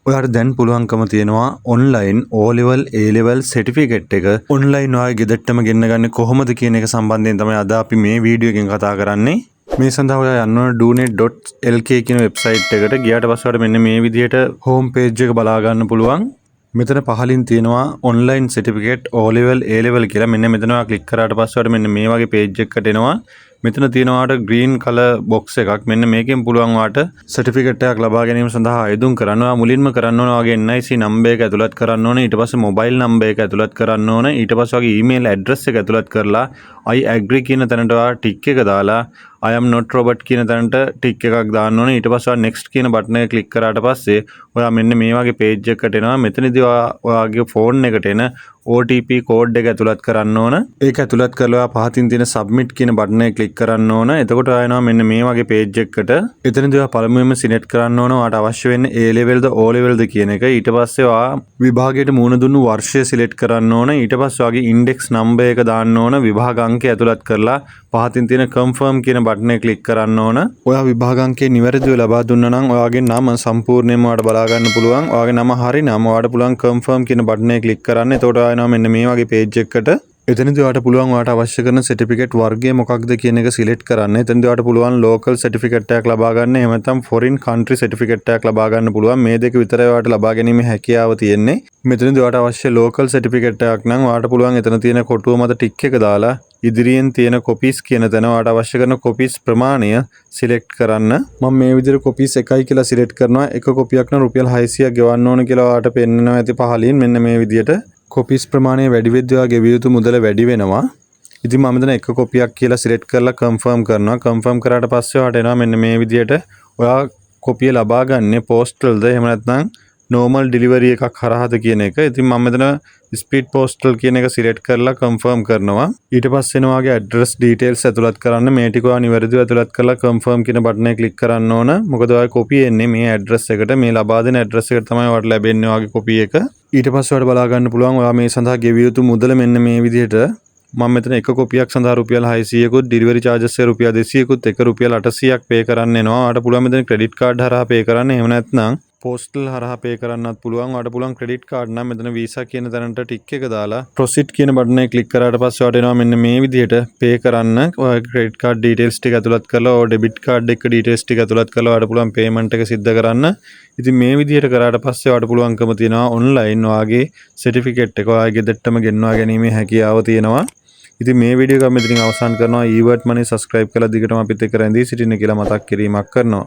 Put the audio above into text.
ඔයාට දැන් පුළුවන්කම තියෙනවා online O level A level certificate එක ඔන්ලයින් ඔයාගේ ගෙදරටම ගෙන්න ගන්න කොහොමද කියන එක සම්බන්ධයෙන් තමයි අද අපි මේ වීඩියෝ එකෙන් කතා කරන්නේ. මේ සඳහා ඔයා යන්න ඕන donet.lk කියන වෙබ්සයිට් එකට ගියාට පස්සේ ඔයාලට මෙන්න මේ විදිහට හෝම් පේජ් එක බලා ගන්න පුළුවන්. මෙතන පහලින් තියෙනවා online certificate O level A level කියලා. මෙන්න මෙතන ඔයා ක්ලික් කරාට පස්සේ ඔයාලට මෙන්න මේ වගේ පේජ් එකකට එනවා. මෙතන තියෙනවාට green color box එකක්. මෙන්න මේකෙන් පුළුවන් වාට සර්ටිෆිකේට් එකක් ලබා ගැනීම සඳහා ආයුධම් කරන්න. ඔයා මුලින්ම කරන්න ඕන ඔයාගේ NIC නම්බර් එක ඇතුළත් කරන්න ඕන. ඊට පස්සේ මොබයිල් නම්බර් එක ඇතුළත් කරන්න ඕන. ඊට පස්සේ ඔයාගේ ඊමේල් ඇඩ්‍රස් එක ඇතුළත් කරලා I agree කියන තැනට ඔයා ටික් එක දාලා I am not robot කියන තැනට ටික් එකක් දාන්න ඕනේ. ඊට පස්සේ ඔයා next කියන බටන් එක ක්ලික් කරාට පස්සේ ඔයා මෙන්න මේ වගේ page එකකට එනවා. මෙතනදී ඔයාගේ phone එකට එන OTP code එක ඇතුළත් කරන්න ඕන. ඒක ඇතුළත් කරලා ඔයා පහතින් තියෙන submit කියන බටන් එක ක්ලික් කරන්න ඕන. එතකොට ඔයා එනවා මෙන්න මේ වගේ page එකකට. එතනදී ඔයා පළමුවෙන්ම select කරන්න ඕන ඔයාට අවශ්‍ය වෙන්නේ A level the O level ද කියන එක. ඊට පස්සේ ඔයා විභාගයට මුහුණ දුන්නු වර්ෂය select කරන්න ඕන. ඊට පස්සේ ඔයාගේ index number එක දාන්න ඕන. විභාග අංකය ඇතුළත් කරලා පහතින් තියෙන confirm කියන බටන් එක ක්ලික් කරන්න ඕන. ඔයා විභාග අංකය නිවැරදිව ලබා දුන්නා නම් ඔයාගේ නම සම්පූර්ණයෙන්ම ඔයාට බලා ගන්න පුළුවන්. ඔයාගේ නම හරි නම් ඔයාට පුළුවන් confirm කියන බටන් එක ක්ලික් කරන්න. එතකොට ඔයා එනවා මෙන්න මේ වගේ page එකකට. එතනදී ඔයාට පුළුවන් ඔයාට අවශ්‍ය කරන certificate වර්ගය මොකක්ද කියන එක select කරන්න. එතනදී ඔයාට පුළුවන් local certificate එකක් ලබා ගන්න. එහෙම නැත්නම් foreign country certificate එකක් ලබා ගන්න පුළුවන්. මේ දෙක විතරයි ඔයාට ලබා ගැනීමේ හැකියාව තියෙන්නේ. මෙතනදී ඔයාට අවශ්‍ය local certificate එකක් නම් ඔයාට පුළුවන් එතන තියෙන කොටුව මත ටික් එක දාලා ඉදිරියෙන් තියෙන copies කියන තැන ඔයාට අවශ්‍ය කරන copies ප්‍රමාණය select කරන්න. මම මේ විදිහට copies එකයි කියලා select කරනවා. එක කොපියක් නම් රුපියල් 600ක් ගෙවන්න ඕන කියලා ඔයාට පෙන්නනවා ඇති පහලින්. මෙන්න මේ විදිහට copies ප්‍රමාණය වැඩි වෙද්දී ඔයා ගෙවිය යුතු මුදල වැඩි වෙනවා. ඉතින් මම මෙතන එක කොපියක් කියලා select කරලා confirm කරනවා. confirm කරාට පස්සේ ඔයාට එනවා මෙන්න මේ විදිහට ඔයා කොපිය ලබා ගන්නේ postal ද එහෙම නැත්නම් normal delivery එකක් හරහාද කියන එක. ඉතින් මම මෙතන speed postal කියන එක select කරලා confirm කරනවා. ඊට පස්සේ එනවා ඔයාගේ address details ඇතුළත් කරන්න. මේ ටික ඔයා නිවැරදිව ඇතුළත් කරලා confirm කියන බටන් එක click කරන්න ඕන. මොකද ඔයාගේ කොපිය එන්නේ මේ address එකට. මේ ලබා දෙන address එකට තමයි ඔයාලට ලැබෙන්නේ ඔයාගේ කොපිය එක. ඊට පස්සේ ඔයාලට බලා ගන්න පුළුවන් ඔයා මේ සඳහා ගෙවිය යුතු මුදල මෙන්න මේ විදිහට. මම මෙතන එක කොපියක් සඳහා රුපියල් 600කුත් delivery charges එක රුපියල් 200කුත් එක රුපියල් 800ක් pay කරන්න එනවා. ඔයාලට පුළුවන් මෙතන credit card හරහා pay කරන්න. එහෙම නැත්නම් postal හරහා pay කරන්නත් පුළුවන්. ඔයාලට පුළුවන් credit card නම් මෙතන visa කියන තැනට ටික් එක දාලා proceed කියන බටන් එක click කරාට පස්සේ ඔයාලට එනවා මෙන්න මේ විදිහට pay කරන්න. ඔයාගේ credit card details ටික ඇතුළත් කරලා ඔය debit card එක details ටික ඇතුළත් කරලා ඔයාලට පුළුවන් payment එක සිද්ධ කරන්න. ඉතින් මේ විදිහට කරාට පස්සේ ඔයාලට පුළුවන්කම තියෙනවා online ඔයාගේ certificate එක ඔයාගේ ගෙදරටම ගෙන්වා ගැනීමේ හැකියාව තියෙනවා. ඉතින් මේ වීඩියෝ එක මෙතනින් අවසන් කරනවා. ඊවර්ට් මනි subscribe කරලා දිගටම අපිත් එක්ක රැඳී සිටින්න කියලා මතක් කිරීමක් කරනවා.